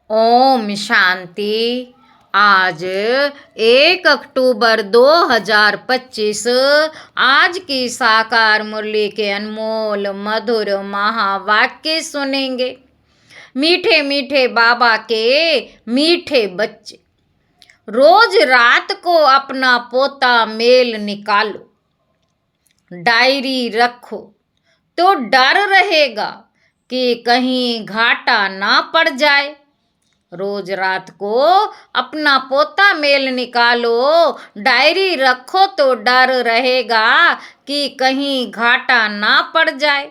ओम शांति। आज 1 अक्टूबर 2025 आज की साकार मुरली के अनमोल मधुर महावाक्य सुनेंगे। मीठे मीठे बाबा के मीठे बच्चे, रोज रात को अपना पोता मेल निकालो, डायरी रखो तो डर रहेगा कि कहीं घाटा ना पड़ जाए। रोज रात को अपना पोता मेल निकालो, डायरी रखो तो डर रहेगा कि कहीं घाटा ना पड़ जाए।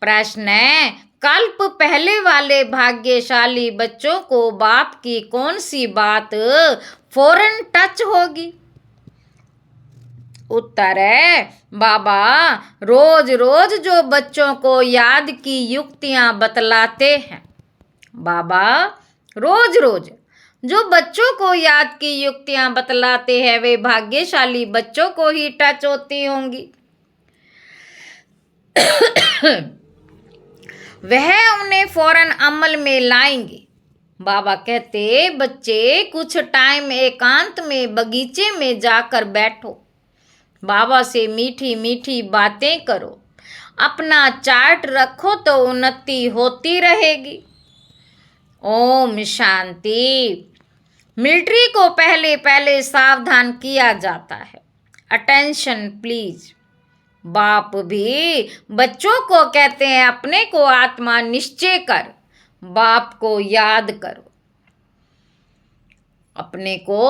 प्रश्न है, कल्प पहले वाले भाग्यशाली बच्चों को बाप की कौन सी बात फौरन टच होगी? उत्तर है, बाबा रोज रोज जो बच्चों को याद की युक्तियां बतलाते हैं, बाबा रोज रोज जो बच्चों को याद की युक्तियां बतलाते हैं वे भाग्यशाली बच्चों को ही टच होती होंगी। वह उन्हें फौरन अमल में लाएंगे। बाबा कहते, बच्चे कुछ टाइम एकांत में बगीचे में जाकर बैठो, बाबा से मीठी मीठी बातें करो, अपना चार्ट रखो तो उन्नति होती रहेगी। ओम शांति। मिलिट्री को पहले पहले सावधान किया जाता है। Attention please. बाप भी बच्चों को कहते हैं, अपने को आत्मा निश्चय कर बाप को याद करो। अपने को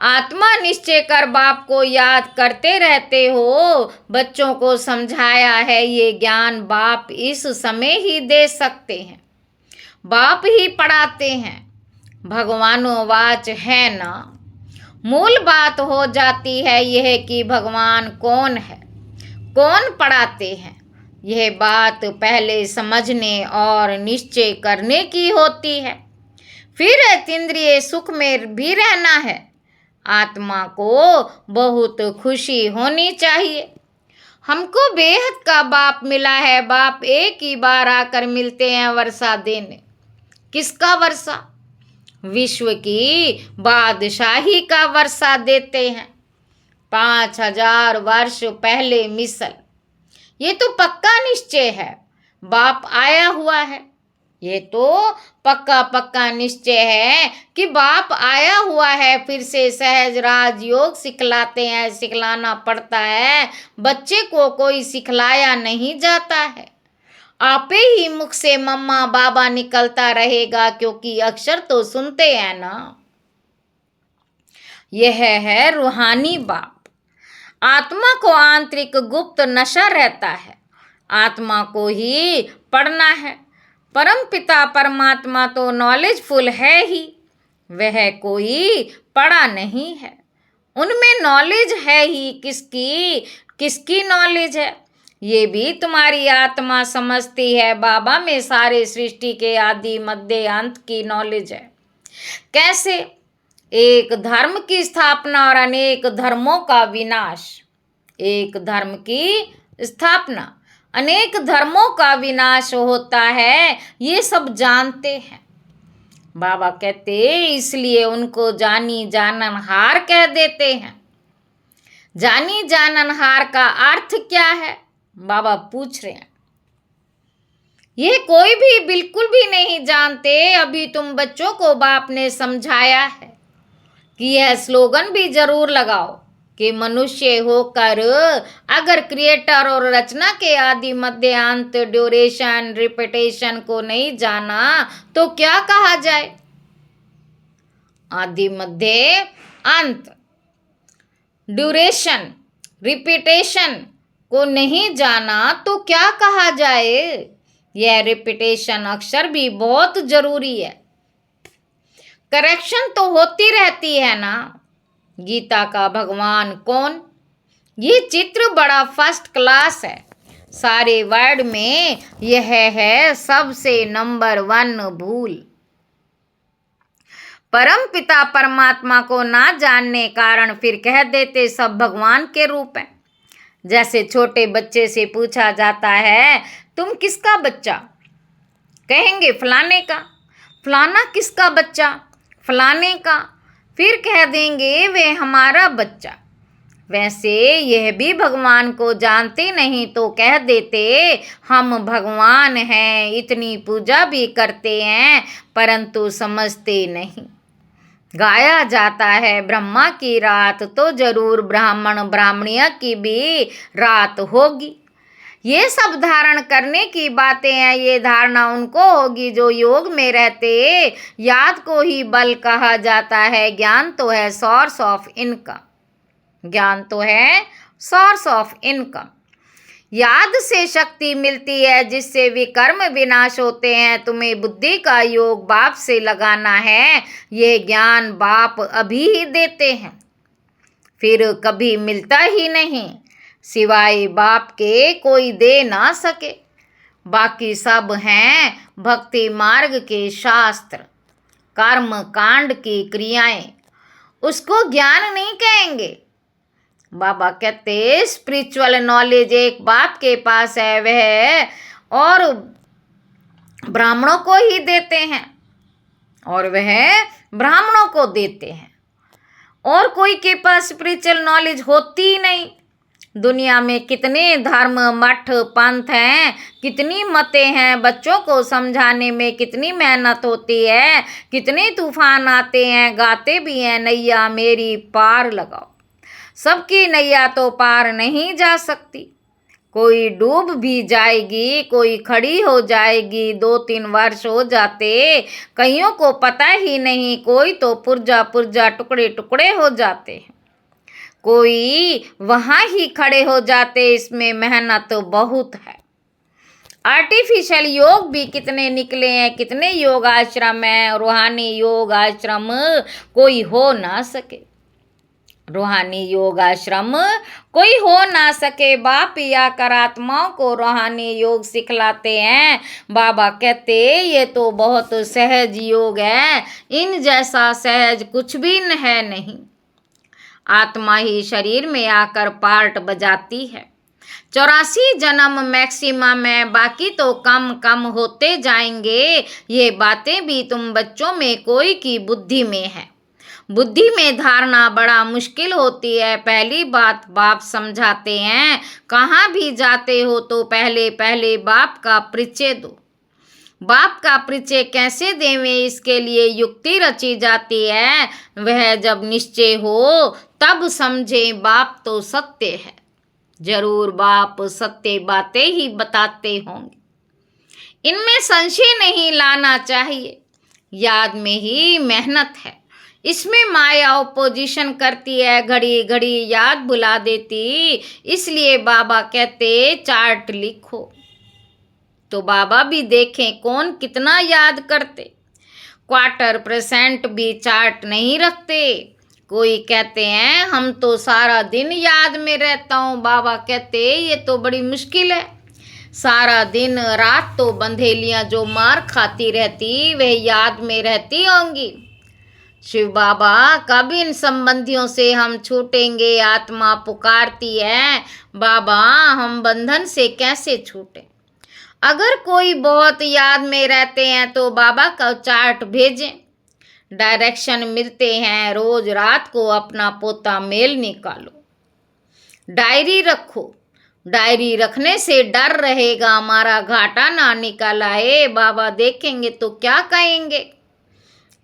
आत्मा निश्चय कर बाप को याद करते रहते हो। बच्चों को समझाया है, ये ज्ञान बाप इस समय ही दे सकते हैं, बाप ही पढ़ाते हैं। भगवानो वाच है ना। मूल बात हो जाती है यह कि भगवान कौन है, कौन पढ़ाते हैं। यह बात पहले समझने और निश्चय करने की होती है। फिर अतीन्द्रिय सुख में भी रहना है। आत्मा को बहुत खुशी होनी चाहिए। हमको बेहद का बाप मिला है। बाप एक ही बार आकर मिलते हैं वर्षा देने। किसका वर्षा? विश्व की बादशाही का वर्षा देते हैं। 5000 वर्ष पहले मिसल। ये तो पक्का निश्चय है, बाप आया हुआ है। ये तो पक्का पक्का निश्चय है कि बाप आया हुआ है। फिर से सहज राजयोग सिखलाते हैं, सिखलाना पड़ता है। बच्चे को कोई सिखलाया नहीं जाता है, आपे ही मुख से मम्मा बाबा निकलता रहेगा, क्योंकि अक्षर तो सुनते हैं ना। यह है रूहानी बाप। आत्मा को आंतरिक गुप्त नशा रहता है, आत्मा को ही पढ़ना है। परम पिता परमात्मा तो नॉलेजफुल है ही, वह कोई पढ़ा नहीं है। उनमें नॉलेज है ही किसकी, किसकी नॉलेज है ये भी तुम्हारी आत्मा समझती है। बाबा में सारे सृष्टि के आदि मध्य अंत की नॉलेज है। कैसे? एक धर्म की स्थापना और अनेक धर्मों का विनाश। एक धर्म की स्थापना, अनेक धर्मों का विनाश होता है, ये सब जानते हैं। बाबा कहते, इसलिए उनको जानी जाननहार कह देते हैं। जानी जाननहार का अर्थ क्या है? बाबा पूछ रहे हैं। ये कोई भी बिल्कुल भी नहीं जानते। अभी तुम बच्चों को बाप ने समझाया है कि यह स्लोगन भी जरूर लगाओ कि मनुष्य होकर अगर क्रिएटर और रचना के आदि मध्य अंत ड्यूरेशन रिपीटेशन को नहीं जाना तो क्या कहा जाए? आदि मध्य अंत ड्यूरेशन रिपीटेशन को नहीं जाना तो क्या कहा जाए? यह रिपीटेशन अक्षर भी बहुत जरूरी है। करेक्शन तो होती रहती है ना। गीता का भगवान कौन? ये चित्र बड़ा फर्स्ट क्लास है। सारे वर्ड में यह है सबसे नंबर 1 भूल। परम पिता परमात्मा को ना जानने कारण फिर कह देते सब भगवान के रूप हैं। जैसे छोटे बच्चे से पूछा जाता है, तुम किसका बच्चा? कहेंगे फलाने का। फलाना किसका बच्चा, फलाने का, फिर कह देंगे वे हमारा बच्चा। वैसे यह भी भगवान को जानते नहीं तो कह देते हम भगवान हैं, इतनी पूजा भी करते हैं, परंतु समझते नहीं। गाया जाता है ब्रह्मा की रात, तो जरूर ब्राह्मण ब्राह्मणिया की भी रात होगी। ये सब धारण करने की बातें हैं, ये धारणा उनको होगी जो योग में रहते। याद को ही बल कहा जाता है, ज्ञान तो है सोर्स ऑफ इनकम, ज्ञान तो है सोर्स ऑफ इनकम। याद से शक्ति मिलती है जिससे विकर्म विनाश होते हैं। तुम्हें बुद्धि का योग बाप से लगाना है, ये ज्ञान बाप अभी ही देते हैं, फिर कभी मिलता ही नहीं, सिवाय बाप के कोई दे ना सके। बाकी सब हैं भक्ति मार्ग के शास्त्र, कर्म कांड की क्रियाएं, उसको ज्ञान नहीं कहेंगे। बाबा कहते स्पिरिचुअल नॉलेज एक बाप के पास है, वह और ब्राह्मणों को ही देते हैं, और वह ब्राह्मणों को देते हैं, और कोई के पास स्पिरिचुअल नॉलेज होती ही नहीं। दुनिया में कितने धर्म मठ पंथ हैं, कितनी मतें हैं, बच्चों को समझाने में कितनी मेहनत होती है, कितने तूफान आते हैं, गाते भी हैं नैया मेरी पार लगाओ। सबकी नैया तो पार नहीं जा सकती, कोई डूब भी जाएगी, कोई खड़ी हो जाएगी, 2-3 वर्ष हो जाते, कईयों को पता ही नहीं, कोई तो पुर्जा पुर्जा टुकड़े टुकड़े हो जाते हैं, कोई वहाँ ही खड़े हो जाते। इसमें मेहनत बहुत है। आर्टिफिशियल योग भी कितने निकले हैं, कितने योग आश्रम हैं, रूहानी योग आश्रम कोई हो ना सके, रूहानी योग आश्रम कोई हो ना सके। बाप या कर आत्माओं को रूहानी योग सिखलाते हैं। बाबा कहते ये तो बहुत सहज योग है, इन जैसा सहज कुछ भी है नहीं। आत्मा ही शरीर में आकर पार्ट बजाती है। 84 जन्म मैक्सिमम है, बाकी तो कम कम होते जाएंगे। ये बातें भी तुम बच्चों में कोई की बुद्धि में है। बुद्धि में धारणा बड़ा मुश्किल होती है। पहली बात बाप समझाते हैं, कहाँ भी जाते हो तो पहले पहले बाप का परिचय दो। बाप का परिचय कैसे देवें, इसके लिए युक्ति रची जाती है। वह जब निश्चय हो तब समझे बाप तो सत्य है। जरूर बाप सत्य बातें ही बताते होंगे, इनमें संशय नहीं लाना चाहिए। याद में ही मेहनत है, इसमें माया ओपोजिशन करती है, घड़ी घड़ी याद भुला देती। इसलिए बाबा कहते चार्ट लिखो, तो बाबा भी देखें कौन कितना याद करते। 1/4% भी चार्ट नहीं रखते। कोई कहते हैं हम तो सारा दिन याद में रहता हूँ। बाबा कहते ये तो बड़ी मुश्किल है। सारा दिन रात तो बंधेलियाँ जो मार खाती रहती वह याद में रहती होंगी। शिव बाबा कब इन संबंधियों से हम छूटेंगे? आत्मा पुकारती है, बाबा हम बंधन से कैसे छूटें? अगर कोई बहुत याद में रहते हैं तो बाबा का चार्ट भेजें, डायरेक्शन मिलते हैं। रोज रात को अपना पोता मेल निकालो, डायरी रखो। डायरी रखने से डर रहेगा हमारा घाटा ना निकल आए। बाबा देखेंगे तो क्या कहेंगे?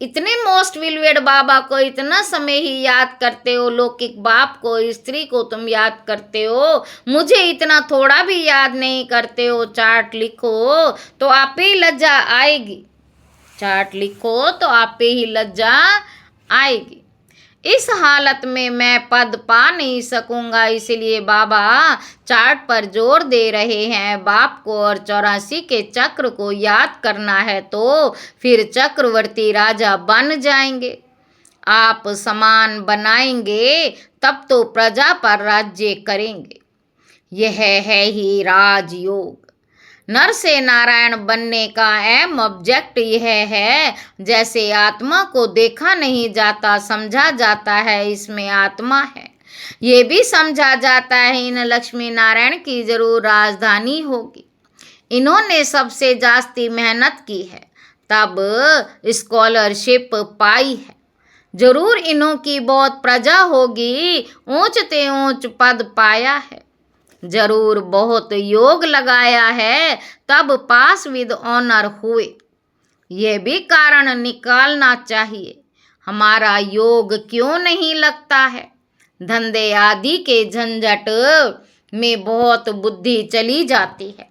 इतने मोस्ट विलवेड बाबा को इतना समय ही याद करते हो, लौकिक बाप को स्त्री को तुम याद करते हो, मुझे इतना थोड़ा भी याद नहीं करते हो। चार्ट लिखो तो आप ही लज्जा आएगी, चार्ट लिखो तो आप ही लज्जा आएगी। इस हालत में मैं पद पा नहीं सकूंगा, इसलिए बाबा चार्ट पर जोर दे रहे हैं। बाप को और 84 के चक्र को याद करना है तो फिर चक्रवर्ती राजा बन जाएंगे। आप समान बनाएंगे तब तो प्रजा पर राज्य करेंगे। यह है ही राजयोग। नर से नारायण बनने का अहम ऑब्जेक्ट यह है। जैसे आत्मा को देखा नहीं जाता, समझा जाता है इसमें आत्मा है, ये भी समझा जाता है इन लक्ष्मी नारायण की जरूर राजधानी होगी। इन्होंने सबसे जास्ती मेहनत की है तब स्कॉलरशिप पाई है। जरूर इन्हों की बहुत प्रजा होगी, ऊंच ते ऊंच पद पाया है। जरूर बहुत योग लगाया है, तब पास विद ऑनर हुए। यह भी कारण निकालना चाहिए, हमारा योग क्यों नहीं लगता है। धंधे आदि के झंझट में बहुत बुद्धि चली जाती है,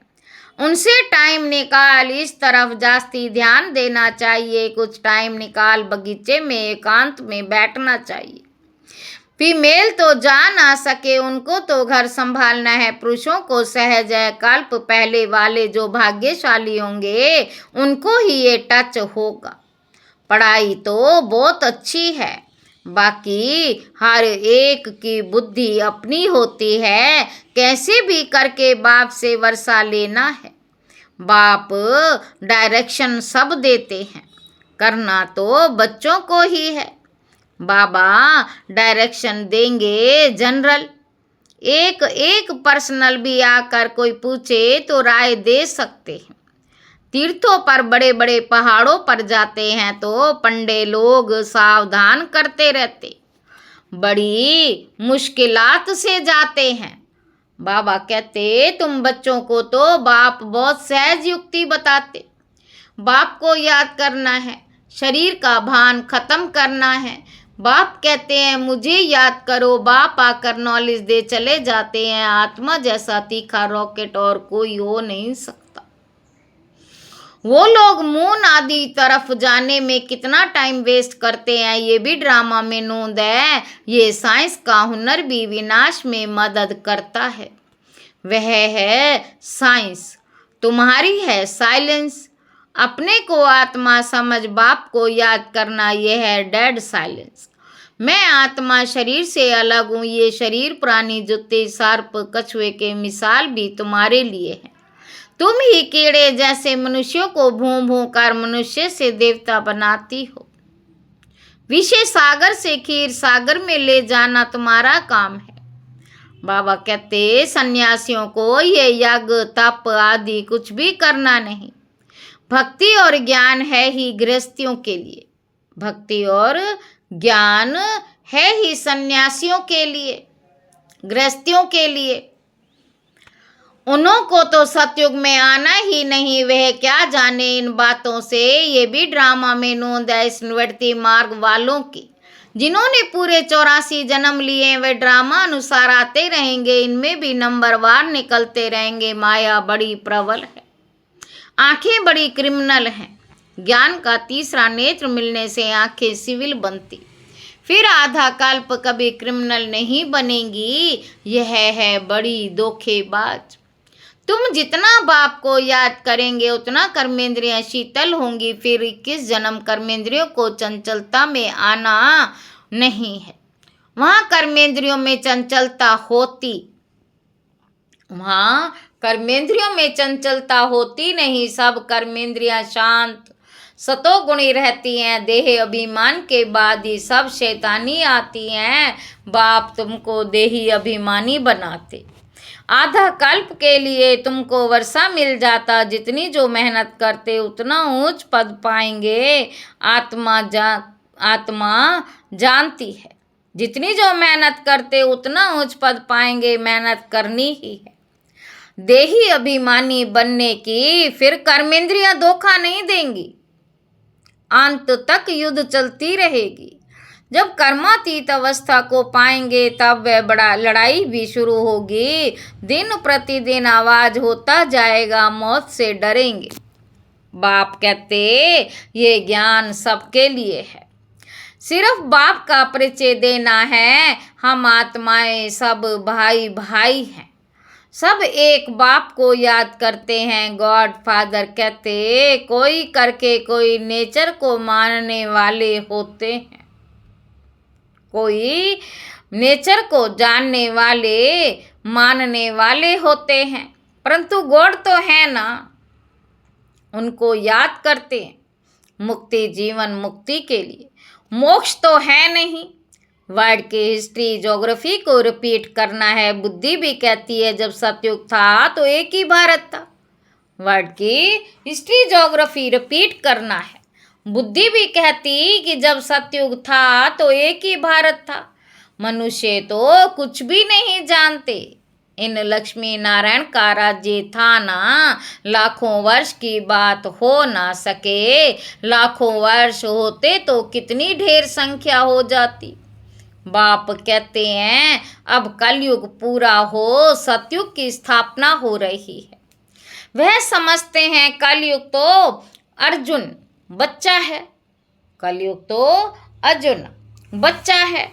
उनसे टाइम निकाल इस तरफ जास्ती ध्यान देना चाहिए। कुछ टाइम निकाल बगीचे में एकांत में बैठना चाहिए। फीमेल तो जा ना सके, उनको तो घर संभालना है। पुरुषों को सहज है, कल्प पहले वाले जो भाग्यशाली होंगे उनको ही ये टच होगा। पढ़ाई तो बहुत अच्छी है, बाकी हर एक की बुद्धि अपनी होती है। कैसे भी करके बाप से वर्षा लेना है। बाप डायरेक्शन सब देते हैं, करना तो बच्चों को ही है। बाबा डायरेक्शन देंगे जनरल, एक एक पर्सनल भी आकर कोई पूछे तो राय दे सकते हैं। तीर्थों पर बड़े बड़े पहाड़ों पर जाते हैं तो पंडे लोग सावधान करते रहते, बड़ी मुश्किलात से जाते हैं। बाबा कहते तुम बच्चों को तो बाप बहुत सहज युक्ति बताते। बाप को याद करना है, शरीर का भान खत्म करना है। बाप कहते हैं मुझे याद करो, बाप आकर नॉलेज दे चले जाते हैं। आत्मा जैसा तीखा रॉकेट और कोई हो नहीं सकता। वो लोग मून आदि तरफ जाने में कितना टाइम वेस्ट करते हैं, ये भी ड्रामा में नोंद है। ये साइंस का हुनर भी विनाश में मदद करता है। वह है साइंस, तुम्हारी है साइलेंस। अपने को आत्मा समझ बाप को याद करना, यह है डेड साइलेंस। मैं आत्मा शरीर से अलग हूँ। ये शरीर पुरानी जूते सर्प कछुए के मिसाल भी तुम्हारे लिए है। तुम ही कीड़े जैसे मनुष्यों को भूं भूं कर मनुष्य से देवता बनाती हो। विषय सागर से खीर सागर में ले जाना तुम्हारा काम है। बाबा कहते सन्यासियों को ये यज्ञ तप आदि कुछ भी करना नहीं। भक्ति और ज्ञान है ही गृहस्थियों के लिए, भक्ति और ज्ञान है ही सन्यासियों के लिए, गृहस्थियों के लिए। उन्हों को तो सतयुग में आना ही नहीं, वह क्या जाने इन बातों से। ये भी ड्रामा में नोंद है इस निवृत्ति मार्ग वालों की, जिन्होंने पूरे 84 जन्म लिए। वे ड्रामा अनुसार आते रहेंगे, इनमें भी नंबरवार निकलते रहेंगे। माया बड़ी प्रबल है, आंखें बड़ी क्रिमिनल हैं। ज्ञान का तीसरा नेत्र मिलने से आंखें सिविल बनती, फिर आधा कल्प कभी क्रिमिनल नहीं बनेगी। यह है बड़ी धोखेबाज। तुम जितना बाप को याद करेंगे उतना कर्मेंद्रियां शीतल होंगी। फिर 21 जन्म कर्मेंद्रियों को चंचलता में आना नहीं है। वहाँ कर्मेंद्रियों में चंचलता होती, वहाँ कर्मेंद्रियों में चंचलता होती नहीं। सब कर्मेंद्रियां शांत सतोगुणी रहती हैं। देह अभिमान के बाद ही सब शैतानी आती हैं। बाप तुमको देही अभिमानी बनाते। आधा कल्प के लिए तुमको वर्षा मिल जाता। जितनी जो मेहनत करते उतना ऊंच पद पाएंगे। आत्मा जानती है, जितनी जो मेहनत करते उतना ऊंच पद पाएंगे। मेहनत करनी ही है देही अभिमानी बनने की, फिर कर्मेंद्रियां धोखा नहीं देंगी। अंत तक युद्ध चलती रहेगी। जब कर्मातीत अवस्था को पाएंगे तब वह बड़ा लड़ाई भी शुरू होगी। दिन प्रतिदिन आवाज होता जाएगा, मौत से डरेंगे। बाप कहते ये ज्ञान सबके लिए है, सिर्फ बाप का परिचय देना है। हम आत्माएं सब भाई भाई हैं, सब एक बाप को याद करते हैं। गॉड फादर कहते कोई करके कोई नेचर को मानने वाले होते हैं, कोई नेचर को जानने वाले मानने वाले होते हैं। परंतु गॉड तो है ना, उनको याद करते हैं मुक्ति जीवन मुक्ति के लिए। मोक्ष तो है नहीं। वर्ल्ड की हिस्ट्री ज्योग्राफी को रिपीट करना है। बुद्धि भी कहती है जब सतयुग था तो एक ही भारत था, वर्ड की हिस्ट्री ज्योग्राफी रिपीट करना है। बुद्धि भी कहती कि जब सतयुग था तो एक ही भारत था। मनुष्य तो कुछ भी नहीं जानते। इन लक्ष्मी नारायण का राज्य था ना, लाखों वर्ष की बात हो ना सके। लाखों वर्ष होते तो कितनी ढेर संख्या हो जाती। बाप कहते हैं अब कलयुग पूरा हो, सतयुग की स्थापना हो रही है। वह समझते हैं कलयुग तो अर्जुन बच्चा है। कलयुग तो अर्जुन बच्चा है।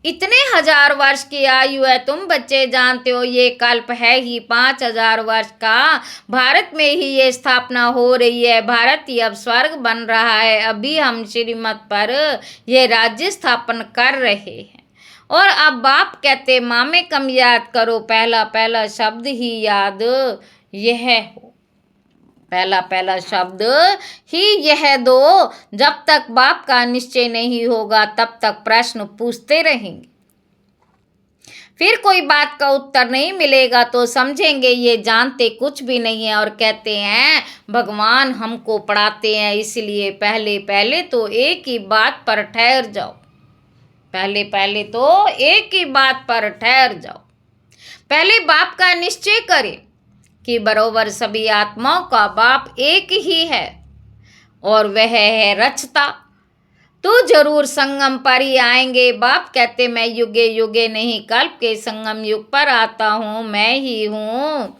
इतने 1000 वर्ष की आयु है, तुम बच्चे जानते हो ये कल्प है ही 5000 वर्ष का। भारत में ही ये स्थापना हो रही है। भारत ही अब स्वर्ग बन रहा है। अभी हम श्रीमत पर ये राज्य स्थापन कर रहे हैं। और अब बाप कहते मामे कम याद करो, पहला पहला शब्द ही याद यह हो। पहला पहला शब्द ही यह दो। जब तक बाप का निश्चय नहीं होगा तब तक प्रश्न पूछते रहेंगे। फिर कोई बात का उत्तर नहीं मिलेगा तो समझेंगे ये जानते कुछ भी नहीं है। और कहते हैं भगवान हमको पढ़ाते हैं, इसलिए पहले पहले तो एक ही बात पर ठहर जाओ। पहले पहले तो एक ही बात पर ठहर जाओ। पहले बाप का निश्चय करें कि बरोबर सभी आत्माओं का बाप एक ही है और वह है रचता। तो जरूर संगम पर ही आएंगे। बाप कहते मैं युगे युगे नहीं, कल्प के संगम युग पर आता हूँ, मैं ही हूँ।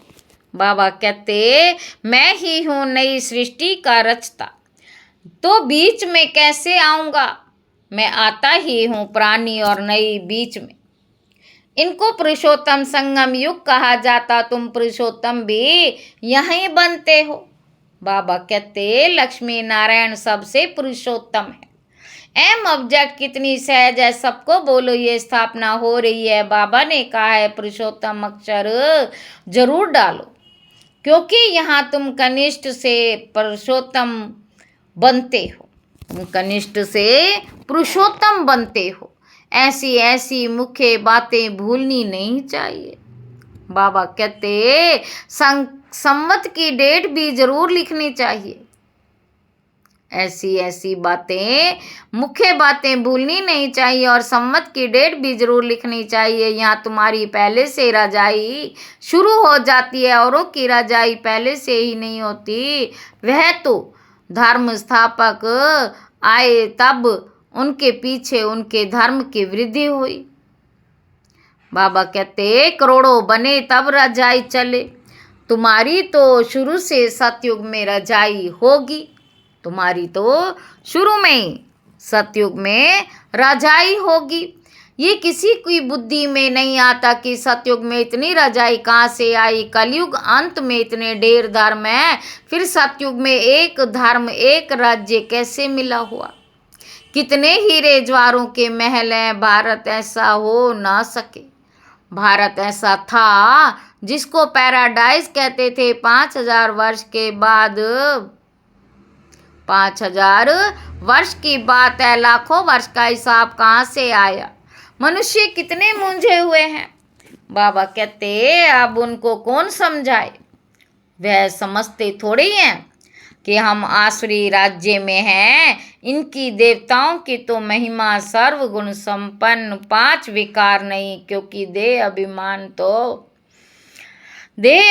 बाबा कहते मैं ही हूँ नई सृष्टि का रचता। तो बीच में कैसे आऊँगा, मैं आता ही हूँ प्राणी और नई बीच में। इनको पुरुषोत्तम संगम युग कहा जाता, तुम पुरुषोत्तम भी यहीं बनते हो। बाबा कहते लक्ष्मी नारायण सबसे पुरुषोत्तम है। एम ऑब्जेक्ट कितनी सहज है, सबको बोलो ये स्थापना हो रही है। बाबा ने कहा है पुरुषोत्तम अक्षर जरूर डालो, क्योंकि यहाँ तुम कनिष्ठ से पुरुषोत्तम बनते हो। तुम कनिष्ठ से पुरुषोत्तम बनते हो। ऐसी ऐसी मुख्य बातें भूलनी नहीं चाहिए। बाबा कहते संवत की डेट भी जरूर लिखनी चाहिए। ऐसी ऐसी बातें मुख्य बातें भूलनी नहीं चाहिए और संवत की डेट भी जरूर लिखनी चाहिए। यहाँ तुम्हारी पहले से रजाई शुरू हो जाती है, औरों की रजाई पहले से ही नहीं होती। वह तो धर्म स्थापक आए तब उनके पीछे उनके धर्म की वृद्धि हुई। बाबा कहते करोड़ों बने तब रजाई चले। तुम्हारी तो शुरू से सतयुग में रजाई होगी। तुम्हारी तो शुरू में सतयुग में रजाई होगी। ये किसी की बुद्धि में नहीं आता कि सतयुग में इतनी रजाई कहाँ से आई। कलयुग अंत में इतने ढेर धर्म है, फिर सतयुग में एक धर्म एक राज्य कैसे मिला हुआ। कितने हीरे ज्वारों के महल हैं, भारत ऐसा हो ना सके। भारत ऐसा था जिसको पैराडाइज कहते थे। 5000 वर्ष के बाद 5000 वर्ष की बात है, लाखों वर्ष का हिसाब कहाँ से आया। मनुष्य कितने मूंझे हुए हैं। बाबा कहते अब उनको कौन समझाए, वह समझते थोड़ी हैं कि हम आसुरी राज्य में हैं। इनकी देवताओं की तो महिमा सर्वगुण संपन्न, 5 विकार नहीं, क्योंकि देह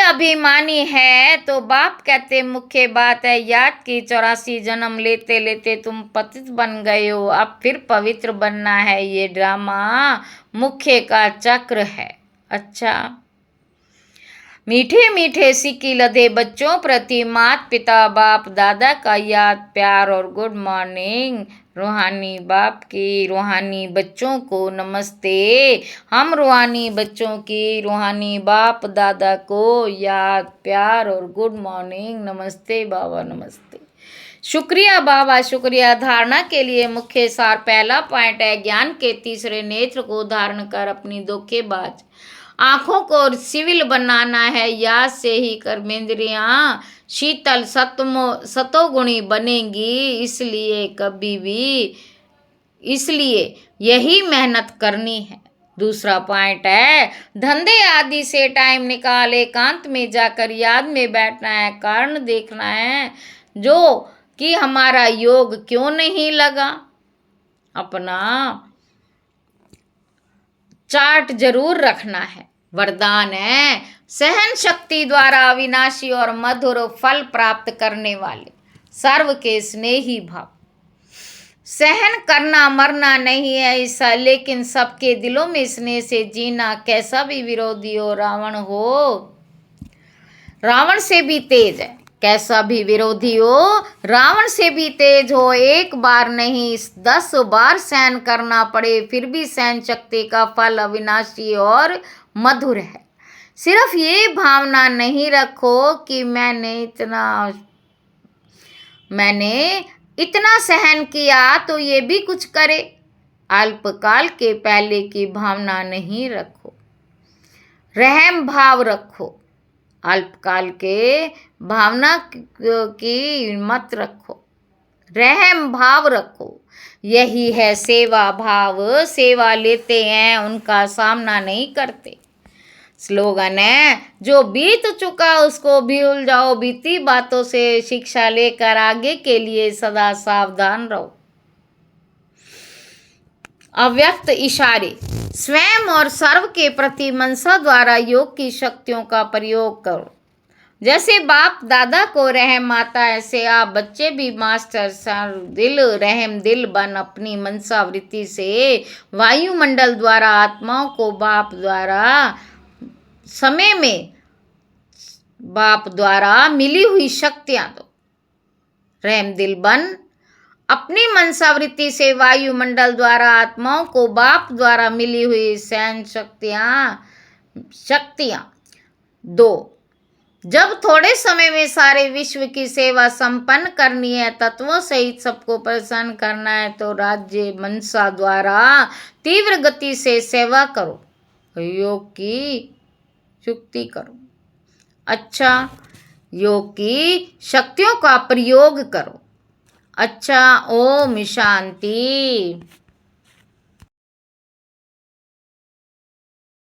अभिमानी है। तो बाप कहते मुख्य बात है याद की 84 जन्म लेते लेते तुम पतित बन गए हो, अब फिर पवित्र बनना है। ये ड्रामा मुख्य का चक्र है। अच्छा, मीठे मीठे सिक्की लदे बच्चों प्रति माता पिता बाप दादा का याद प्यार और गुड मॉर्निंग। रूहानी बाप की रूहानी बच्चों को नमस्ते। हम रूहानी बच्चों की रूहानी बाप दादा को याद प्यार और गुड मॉर्निंग। नमस्ते बाबा, नमस्ते। शुक्रिया बाबा, शुक्रिया। धारणा के लिए मुख्य सार पहला पॉइंट है ज्ञान के तीसरे नेत्र को धारण कर अपनी धोखेबाज आँखों को सिविल बनाना है। याद से ही कर्मेंद्रियाँ शीतल सतोगुणी बनेंगी। इसलिए यही मेहनत करनी है। दूसरा पॉइंट है, धंधे आदि से टाइम निकाल एकांत में जाकर याद में बैठना है, कारण देखना है जो कि हमारा योग क्यों नहीं लगा। अपना चार्ट जरूर रखना है। वरदान है, सहन शक्ति द्वारा अविनाशी और मधुर फल प्राप्त करने वाले सर्व के स्नेही भाव। सहन करना मरना नहीं है ऐसा, लेकिन सबके दिलों में स्नेह से जीना। कैसा भी विरोधी हो, रावण से भी तेज है। कैसा भी विरोधी हो, रावण से भी तेज हो। एक बार नहीं 10 बार सहन करना पड़े, फिर भी सहन शक्ति का फल अविनाशी और मधुर है। सिर्फ ये भावना नहीं रखो कि मैंने इतना सहन किया तो ये भी कुछ करे। अल्पकाल के पहले की भावना नहीं रखो, रहम भाव रखो। अल्पकाल के भावना की मत रखो, रहम भाव रखो। यही है सेवा भाव। सेवा लेते हैं, उनका सामना नहीं करते। स्लोगन है, जो बीत चुका उसको भूल जाओ, बीती बातों से शिक्षा लेकर आगे के लिए सदा सावधान रहो। अव्यक्त इशारे, स्वयं और सर्व के प्रति मनसा द्वारा योग की शक्तियों का प्रयोग करो। जैसे बाप दादा को रहम आता है, ऐसे आप बच्चे भी मास्टर रहम दिल बन अपनी मनसा वृत्ति से वायुमंडल द्वारा आत्माओं को समय में बाप द्वारा मिली हुई शक्तियां दो। रहम दिल बन अपनी मनसावृत्ति से वायुमंडल द्वारा आत्माओं को बाप द्वारा मिली हुई सहन शक्तियां दो। जब थोड़े समय में सारे विश्व की सेवा संपन्न करनी है, तत्वों सहित सबको प्रसन्न करना है, तो राज्य मनसा द्वारा तीव्र गति से सेवा करो, योग की युक्ति करो। अच्छा, योग की शक्तियों का प्रयोग करो। अच्छा, ओम शांति।